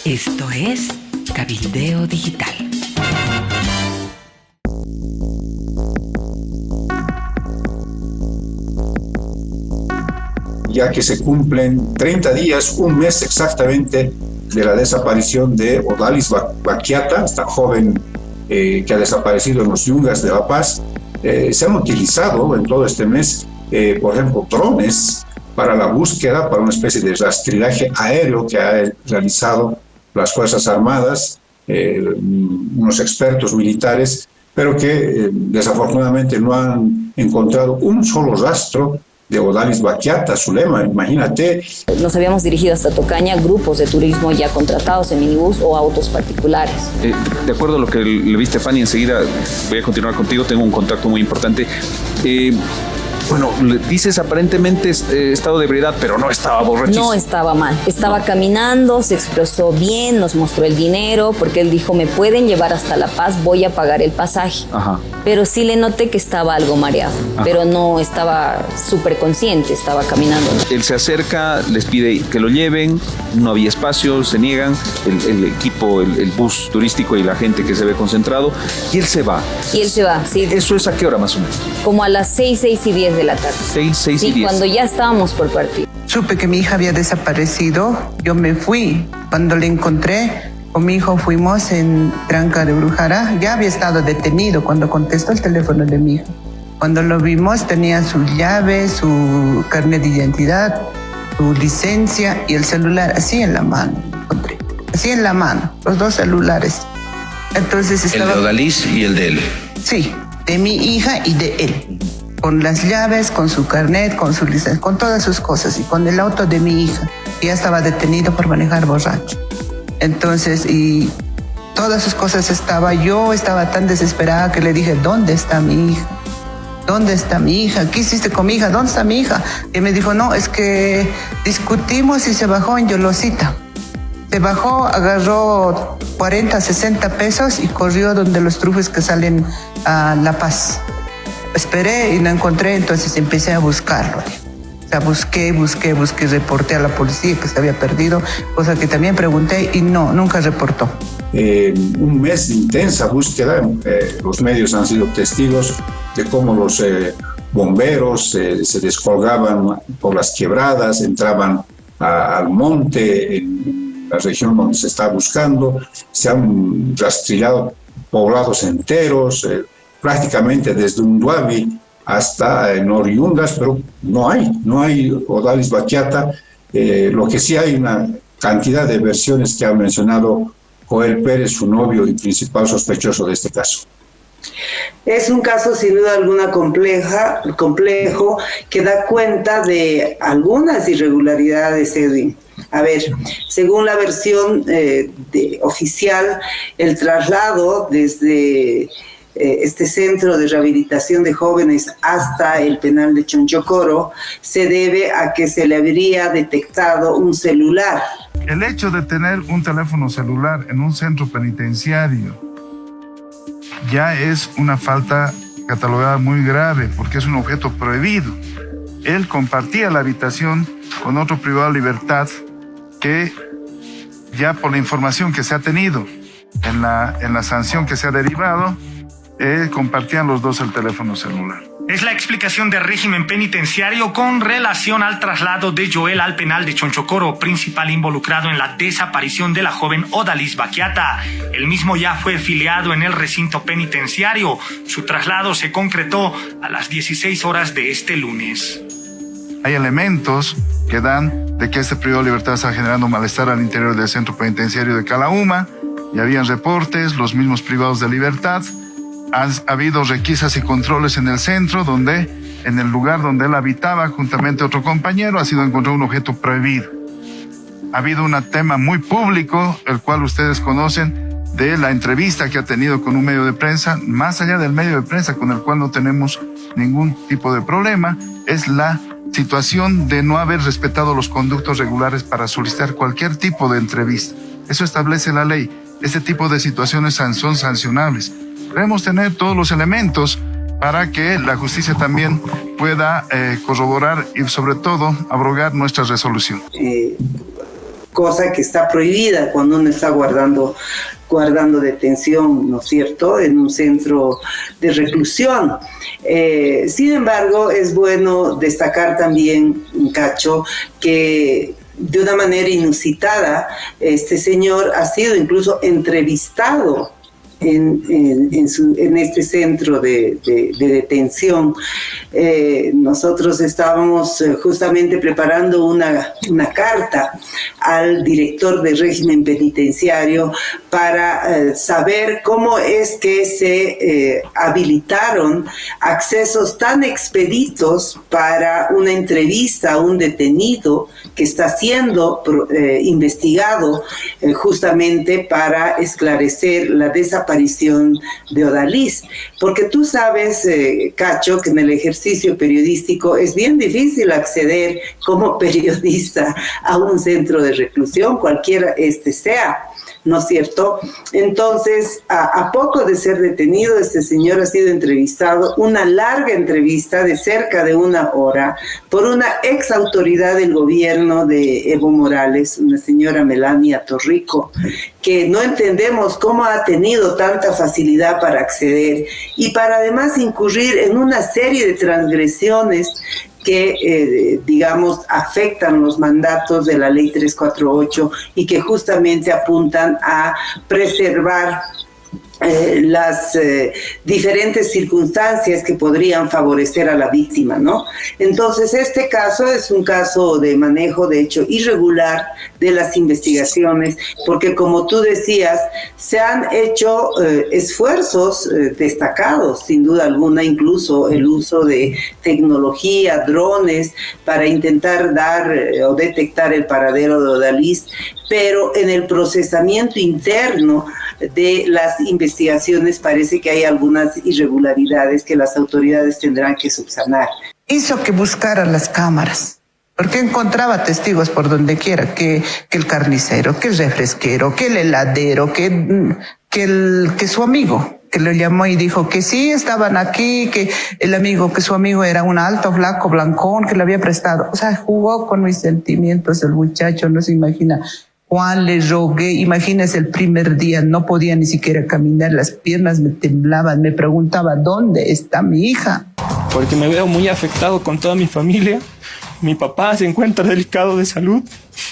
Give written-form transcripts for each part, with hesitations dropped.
Esto es Cabildeo Digital. Ya que se cumplen 30 días, un mes exactamente, de la desaparición de Odalis Baquiata, esta joven que ha desaparecido en los Yungas de La Paz. Se han utilizado en todo este mes, por ejemplo, drones para la búsqueda, para una especie de rastrillaje aéreo que ha realizado las Fuerzas Armadas, unos expertos militares, pero que desafortunadamente no han encontrado un solo rastro de Odalis Baquiata, Zulema, imagínate. Nos habíamos dirigido hasta Tocaña, grupos de turismo ya contratados en minibús o autos particulares. De acuerdo a lo que le viste, Fanny, enseguida voy a continuar contigo, tengo un contacto muy importante. Bueno, dices aparentemente estado de ebriedad, pero no estaba borrachísimo. No estaba mal, estaba caminando, se expresó bien, nos mostró el dinero, porque él dijo, me pueden llevar hasta La Paz, voy a pagar el pasaje. Ajá. Pero sí le noté que estaba algo mareado, pero no estaba súper consciente, estaba caminando. Él se acerca, les pide que lo lleven, no había espacio, se niegan, el equipo, el bus turístico y la gente que se ve concentrado, y él se va. Y él se va, sí. ¿Eso es a qué hora más o menos? Como a las 6 y 10 de la tarde. 6 y 10. Sí, cuando ya estábamos por partir. Supe que mi hija había desaparecido, yo me fui. Cuando le encontré, con mi hijo fuimos en Tranca de Brujara. Ya había estado detenido cuando contestó el teléfono de mi hijo. Cuando lo vimos tenía su llave, su carnet de identidad, su licencia y el celular así en la mano. Encontré. Así en la mano, los dos celulares. Entonces estaba... ¿El de Odalis y el de él? Sí, de mi hija y de él. Con las llaves, con su carnet, con su licencia, con todas sus cosas y con el auto de mi hija, que ya estaba detenido por manejar borracho. Entonces, y todas sus cosas yo estaba tan desesperada que le dije, ¿dónde está mi hija? ¿Dónde está mi hija? ¿Qué hiciste con mi hija? ¿Dónde está mi hija? Y me dijo, no, es que discutimos y se bajó en Yolosita. Se bajó, agarró 40, 60 pesos y corrió donde los trufes que salen a La Paz. Esperé y no encontré, entonces empecé a buscarlo. O sea, busqué, reporté a la policía que se había perdido, cosa que también pregunté y no, nunca reportó. Un mes de intensa búsqueda, los medios han sido testigos de cómo los bomberos se descolgaban por las quebradas, entraban al monte, en la región donde se está buscando, se han rastrillado poblados enteros, prácticamente desde Unduabi hasta Nor-Yungas, pero no hay Odalis Baquiata. Lo que sí hay una cantidad de versiones que ha mencionado Joel Pérez, su novio y principal sospechoso de este caso. Es un caso sin duda alguna complejo, que da cuenta de algunas irregularidades, Edwin. A ver, según la versión oficial, el traslado desde este centro de rehabilitación de jóvenes hasta el penal de Chonchocoro se debe a que se le habría detectado un celular. El hecho de tener un teléfono celular en un centro penitenciario ya es una falta catalogada muy grave porque es un objeto prohibido. Él compartía la habitación con otro privado de libertad que ya por la información que se ha tenido en la sanción que se ha derivado, compartían los dos el teléfono celular. Es la explicación del régimen penitenciario con relación al traslado de Joel al penal de Chonchocoro, principal involucrado en la desaparición de la joven Odalis Baquiata. El mismo ya fue filiado en el recinto penitenciario. Su traslado se concretó a las 16 horas de este lunes. Hay elementos que dan de que este privado de libertad está generando malestar al interior del centro penitenciario de Calauma. Y habían reportes, los mismos privados de libertad. Ha habido requisas y controles en el centro, donde en el lugar donde él habitaba, juntamente a otro compañero, ha sido encontrado un objeto prohibido. Ha habido un tema muy público, el cual ustedes conocen, de la entrevista que ha tenido con un medio de prensa. Más allá del medio de prensa, con el cual no tenemos ningún tipo de problema, es la situación de no haber respetado los conductos regulares para solicitar cualquier tipo de entrevista. Eso establece la ley. Este tipo de situaciones son sancionables. Debemos tener todos los elementos para que la justicia también pueda corroborar y sobre todo abrogar nuestra resolución. cosa que está prohibida cuando uno está guardando detención, ¿no es cierto?, en un centro de reclusión. Sin embargo, es bueno destacar también, Cacho, que de una manera inusitada, este señor ha sido incluso entrevistado en este centro de detención. Nosotros estábamos justamente preparando una carta al director del régimen penitenciario para saber cómo es que se habilitaron accesos tan expeditos para una entrevista a un detenido que está siendo investigado justamente para esclarecer la desaparición de Odalís. Porque tú sabes, Cacho, que en el ejercicio periodístico es bien difícil acceder como periodista a un centro de reclusión, cualquiera sea, ¿no es cierto? Entonces, a poco de ser detenido, este señor ha sido entrevistado, una larga entrevista de cerca de 1 hora, por una ex autoridad del gobierno de Evo Morales, una señora Melania Torrico, que no entendemos cómo ha tenido tanta facilidad para acceder y para además incurrir en una serie de transgresiones que, digamos, afectan los mandatos de la Ley 348 y que justamente apuntan a preservar las diferentes circunstancias que podrían favorecer a la víctima, ¿no? Entonces, este caso es un caso de manejo, de hecho, irregular de las investigaciones, porque como tú decías, se han hecho esfuerzos destacados, sin duda alguna, incluso el uso de tecnología, drones, para intentar dar o detectar el paradero de Odalís, pero en el procesamiento interno de las investigaciones parece que hay algunas irregularidades que las autoridades tendrán que subsanar. Hizo que buscaran las cámaras, porque encontraba testigos por donde quiera, que el carnicero, que el refresquero, que el heladero, que su amigo, que lo llamó y dijo que sí, estaban aquí, que su amigo era un alto, flaco, blancón, que le había prestado. O sea, jugó con mis sentimientos el muchacho, no se imagina. Juan, le rogué, imagínese, el primer día no podía ni siquiera caminar, las piernas me temblaban, me preguntaba, ¿dónde está mi hija? Porque me veo muy afectado con toda mi familia. Mi papá se encuentra delicado de salud,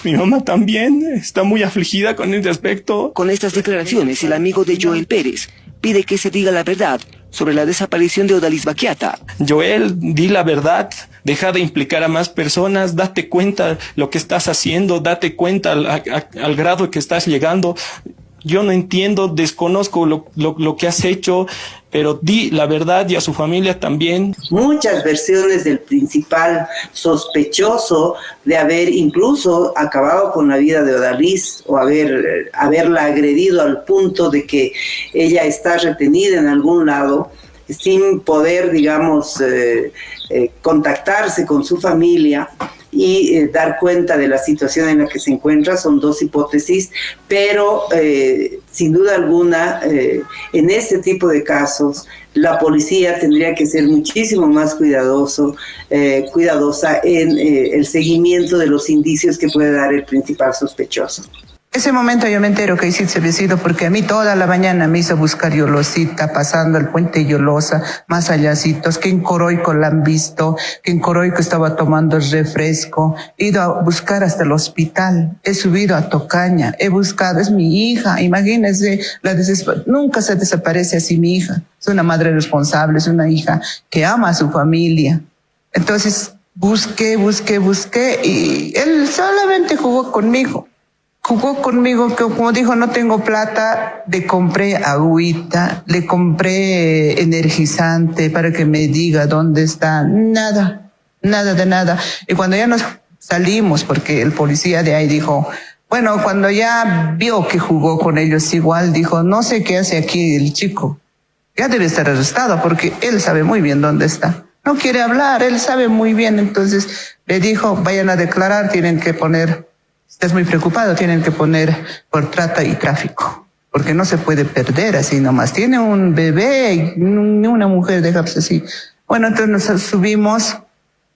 mi mamá también está muy afligida con este aspecto. Con estas declaraciones, el amigo de Joel Pérez pide que se diga la verdad sobre la desaparición de Odalís Baquiata. Joel, di la verdad, deja de implicar a más personas, date cuenta lo que estás haciendo, date cuenta al grado que estás llegando. Yo no entiendo, desconozco lo que has hecho, pero di la verdad y a su familia también. Muchas versiones del principal sospechoso de haber incluso acabado con la vida de Odalís o haberla agredido al punto de que ella está retenida en algún lado sin poder, digamos, contactarse con su familia y dar cuenta de la situación en la que se encuentra. Son dos hipótesis, pero sin duda alguna, en este tipo de casos, la policía tendría que ser muchísimo más cuidadosa en el seguimiento de los indicios que puede dar el principal sospechoso. Ese momento yo me entero que Isit se había sido, porque a mí toda la mañana me hizo buscar Yolosita, pasando el puente Yolosa, más allácitos, que en Coroico la han visto, que en Coroico estaba tomando el refresco, he ido a buscar hasta el hospital, he subido a Tocaña, he buscado, es mi hija, imagínense, nunca se desaparece así mi hija, es una madre responsable, es una hija que ama a su familia. Entonces busqué y él solamente jugó conmigo, que como dijo, no tengo plata, le compré agüita, le compré energizante para que me diga dónde está, nada de nada. Y cuando ya nos salimos, porque el policía de ahí dijo, bueno, cuando ya vio que jugó con ellos igual, dijo, no sé qué hace aquí el chico, ya debe estar arrestado porque él sabe muy bien dónde está. No quiere hablar, él sabe muy bien, entonces le dijo, vayan a declarar, tienen que poner... Estás muy preocupado, tienen que poner por trata y tráfico, porque no se puede perder así nomás. Tiene un bebé y ni una mujer deja así. Bueno, entonces nos subimos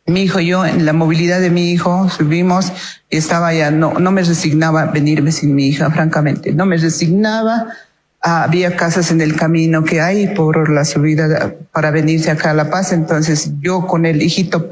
Mi hijo y yo, en la movilidad de mi hijo, subimos y estaba ya, no me resignaba a venirme sin mi hija, francamente. No me resignaba. Había casas en el camino que hay por la subida para venirse acá a La Paz. Entonces yo con el hijito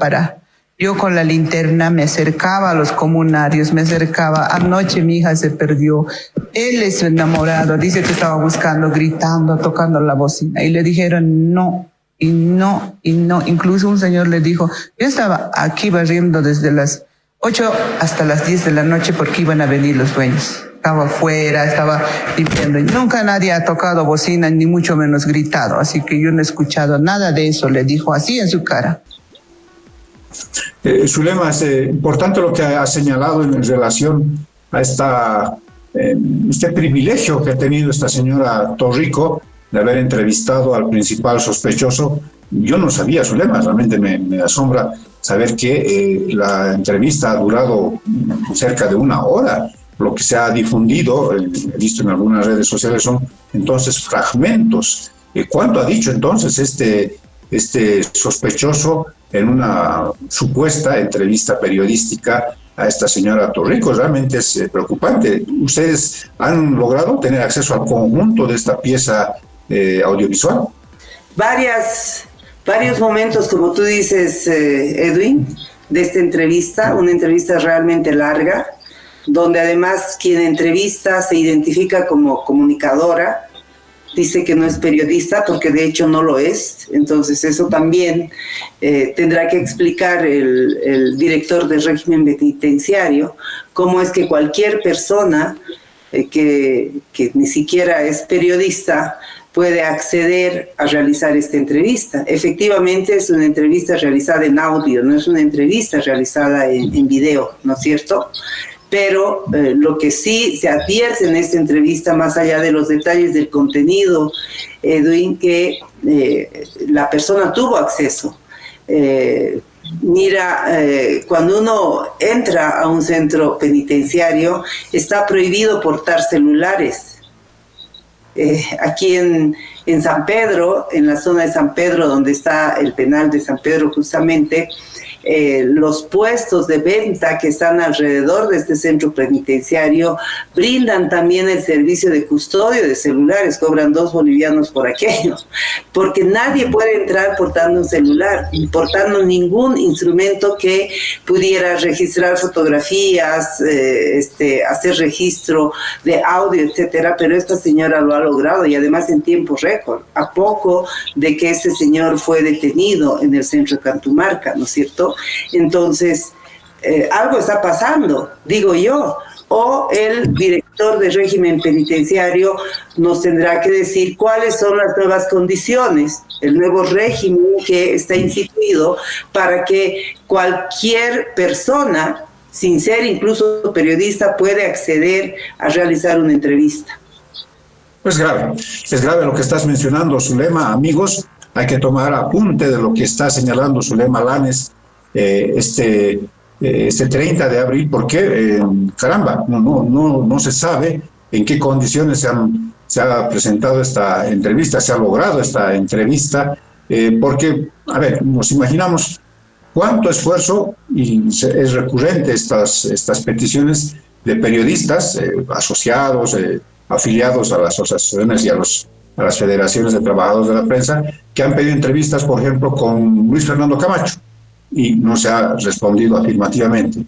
yo con la linterna me acercaba a los comunarios, me acercaba. Anoche mi hija se perdió. Él es su enamorado. Dice que estaba buscando, gritando, tocando la bocina. Y le dijeron no. Y no. Incluso un señor le dijo, yo estaba aquí barriendo desde las 8 hasta las 10 de la noche porque iban a venir los dueños. Estaba afuera, estaba limpiando. Y nunca nadie ha tocado bocina, ni mucho menos gritado. Así que yo no he escuchado nada de eso, le dijo así en su cara. Zulema, es importante lo que ha señalado en relación a este privilegio que ha tenido esta señora Torrico de haber entrevistado al principal sospechoso. Yo no sabía, Zulema, realmente me asombra saber que la entrevista ha durado cerca de 1 hora. Lo que se ha difundido, he visto en algunas redes sociales, son entonces fragmentos. ¿Cuánto ha dicho entonces este sospechoso en una supuesta entrevista periodística a esta señora Torrico? Realmente es preocupante. ¿Ustedes han logrado tener acceso al conjunto de esta pieza audiovisual? Varios momentos, como tú dices, Edwin, de esta entrevista, una entrevista realmente larga, donde además quien entrevista se identifica como comunicadora, dice que no es periodista porque de hecho no lo es. Entonces eso también tendrá que explicar el director del régimen penitenciario, cómo es que cualquier persona que ni siquiera es periodista puede acceder a realizar esta entrevista. Efectivamente es una entrevista realizada en audio, no es una entrevista realizada en video, ¿no es cierto? Pero lo que sí se advierte en esta entrevista, más allá de los detalles del contenido, Edwin, que la persona tuvo acceso. Cuando uno entra a un centro penitenciario, está prohibido portar celulares. Aquí en San Pedro, en la zona de San Pedro, donde está el penal de San Pedro justamente, los puestos de venta que están alrededor de este centro penitenciario brindan también el servicio de custodio de celulares, cobran 2 bolivianos por aquello, porque nadie puede entrar portando un celular, portando ningún instrumento que pudiera registrar fotografías, hacer registro de audio, etcétera, pero esta señora lo ha logrado y además en tiempo récord, a poco de que ese señor fue detenido en el centro de Cantumarca, ¿no es cierto? Entonces, algo está pasando, digo yo, o el director del régimen penitenciario nos tendrá que decir cuáles son las nuevas condiciones, el nuevo régimen que está instituido para que cualquier persona, sin ser incluso periodista, puede acceder a realizar una entrevista. Es grave lo que estás mencionando, Zulema. Amigos, hay que tomar apunte de lo que está señalando Zulema Lanes este 30 de abril, porque caramba, no se sabe en qué condiciones se ha presentado esta entrevista, se ha logrado esta entrevista, porque, a ver, nos imaginamos cuánto esfuerzo, y es recurrente estas peticiones de periodistas asociados, afiliados a las asociaciones y a las federaciones de trabajadores de la prensa, que han pedido entrevistas, por ejemplo, con Luis Fernando Camacho, y no se ha respondido afirmativamente.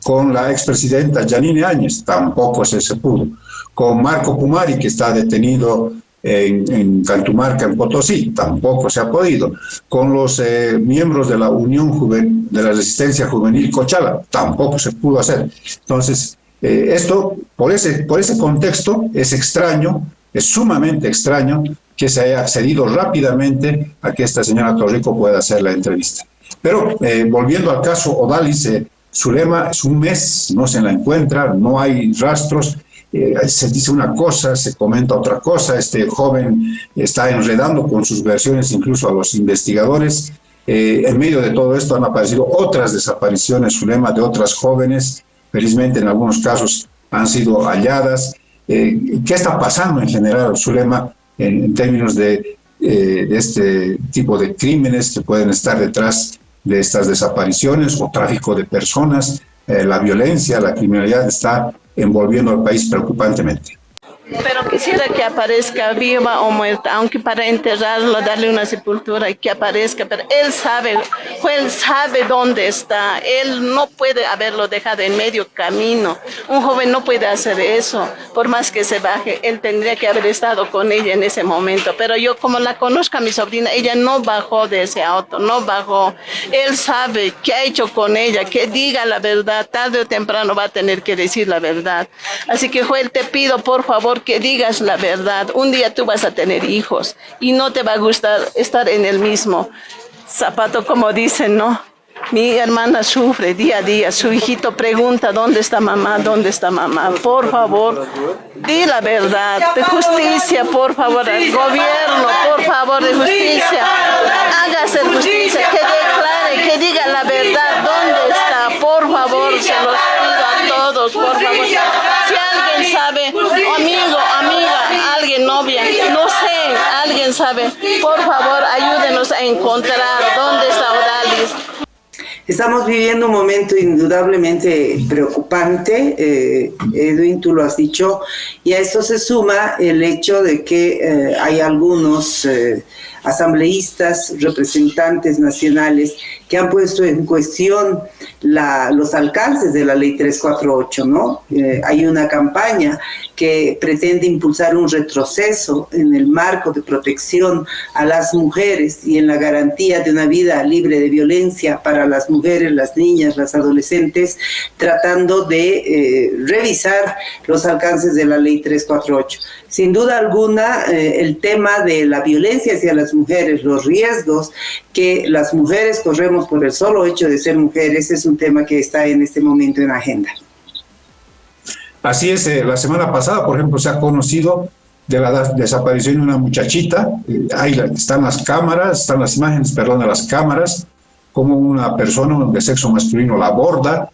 Con la expresidenta Yanine Áñez, tampoco se pudo. Con Marco Pumari, que está detenido en Cantumarca, en Potosí, tampoco se ha podido. Con los miembros de la Unión de la Resistencia Juvenil Cochala, tampoco se pudo hacer. Entonces, esto, por ese contexto, es extraño, es sumamente extraño que se haya accedido rápidamente a que esta señora Torrico pueda hacer la entrevista. Pero volviendo al caso Odalis, Zulema, es un mes, no se la encuentra, no hay rastros, se dice una cosa, se comenta otra cosa, este joven está enredando con sus versiones incluso a los investigadores. En medio de todo esto han aparecido otras desapariciones, Zulema, de otras jóvenes, felizmente en algunos casos han sido halladas. ¿Qué está pasando en general, Zulema, en términos de este tipo de crímenes que pueden estar detrás de estas desapariciones o tráfico de personas. La violencia, la criminalidad está envolviendo al país preocupantemente. Pero quisiera que aparezca viva o muerta, aunque para enterrarlo, darle una sepultura y que aparezca, pero él sabe dónde está, él no puede haberlo dejado en medio camino. Un joven no puede hacer eso, por más que se baje, él tendría que haber estado con ella en ese momento, pero yo como la conozco a mi sobrina, ella no bajó de ese auto, no bajó. Él sabe qué ha hecho con ella, que diga la verdad, tarde o temprano va a tener que decir la verdad. Así que Joel, te pido por favor que digas la verdad. Un día tú vas a tener hijos y no te va a gustar estar en el mismo zapato, como dicen, ¿no? Mi hermana sufre día a día, su hijito pregunta, ¿dónde está mamá? ¿Dónde está mamá? Por favor, di la verdad, de justicia, por favor, al gobierno, por favor, de justicia, hágase justicia, que declare, que diga la verdad, ¿dónde está? Por favor, se los pido a todos, por favor. Si alguien sabe, amigo, amiga, alguien, novia, no sé, alguien sabe, por favor, ayúdenos a encontrar dónde está Odalis. Estamos viviendo un momento indudablemente preocupante, Edwin, tú lo has dicho, y a esto se suma el hecho de que hay algunos asambleístas, representantes nacionales que han puesto en cuestión los alcances de la ley 348, ¿no? Hay una campaña que pretende impulsar un retroceso en el marco de protección a las mujeres y en la garantía de una vida libre de violencia para las mujeres, las niñas, las adolescentes, tratando de revisar los alcances de la ley 348. Sin duda alguna, el tema de la violencia hacia las mujeres, los riesgos que las mujeres corremos por el solo hecho de ser mujeres, es un tema que está en este momento en agenda. Así es, la semana pasada, por ejemplo, se ha conocido de la desaparición de una muchachita. Ahí están las cámaras, están las imágenes, perdón, de las cámaras, como una persona de sexo masculino la aborda.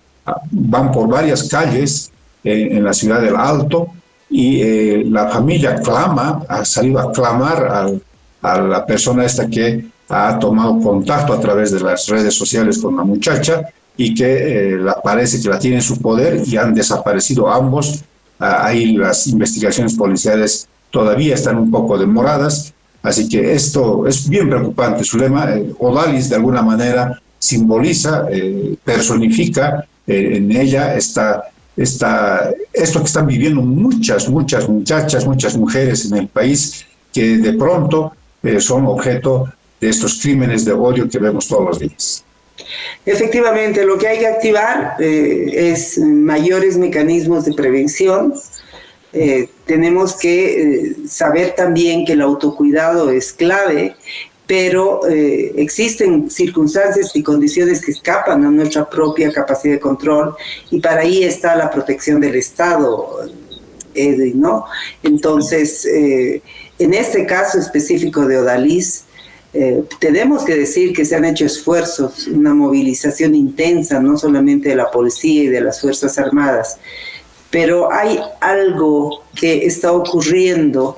Van por varias calles en la ciudad del Alto y la familia clama, ha salido a clamar a la persona esta que ha tomado contacto a través de las redes sociales con la muchacha y que parece que la tiene en su poder y han desaparecido ambos. Ahí las investigaciones policiales todavía están un poco demoradas, así que esto es bien preocupante. Zulema, Odalis de alguna manera simboliza, personifica en ella esto que están viviendo muchas muchachas, muchas mujeres en el país que de pronto son objeto de estos crímenes de odio que vemos todos los días. Efectivamente, lo que hay que activar es mayores mecanismos de prevención. Tenemos que saber también que el autocuidado es clave, pero existen circunstancias y condiciones que escapan a nuestra propia capacidad de control y para ahí está la protección del Estado, Edwin, ¿no? Entonces, en este caso específico de Odalis, tenemos que decir que se han hecho esfuerzos, una movilización intensa, no solamente de la policía y de las Fuerzas Armadas, pero hay algo que está ocurriendo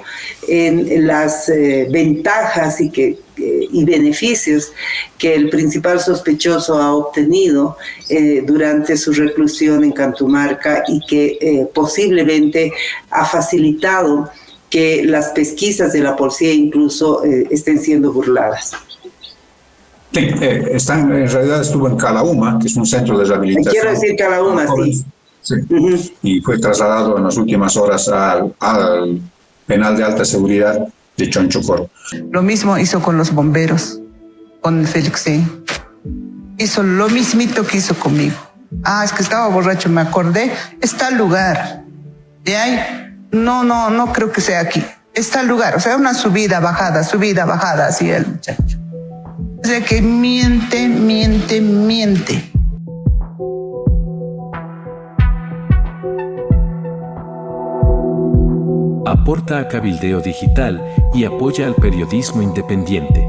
en las ventajas y beneficios que el principal sospechoso ha obtenido durante su reclusión en Cantumarca y que posiblemente ha facilitado que las pesquisas de la policía incluso estén siendo burladas. Sí, en realidad estuvo en Calauma, que es un centro de rehabilitación. Quiero decir Calauma, sí. Sí. Y fue trasladado en las últimas horas al penal de alta seguridad de Chonchocoro. Lo mismo hizo con los bomberos, con Félix. Hizo lo mismito que hizo conmigo. Es que estaba borracho, me acordé. Está el lugar. De ahí, no creo que sea aquí. Está el lugar, o sea, una subida, bajada, así el muchacho. O sea que miente. Aporta a Cabildeo Digital y apoya al periodismo independiente.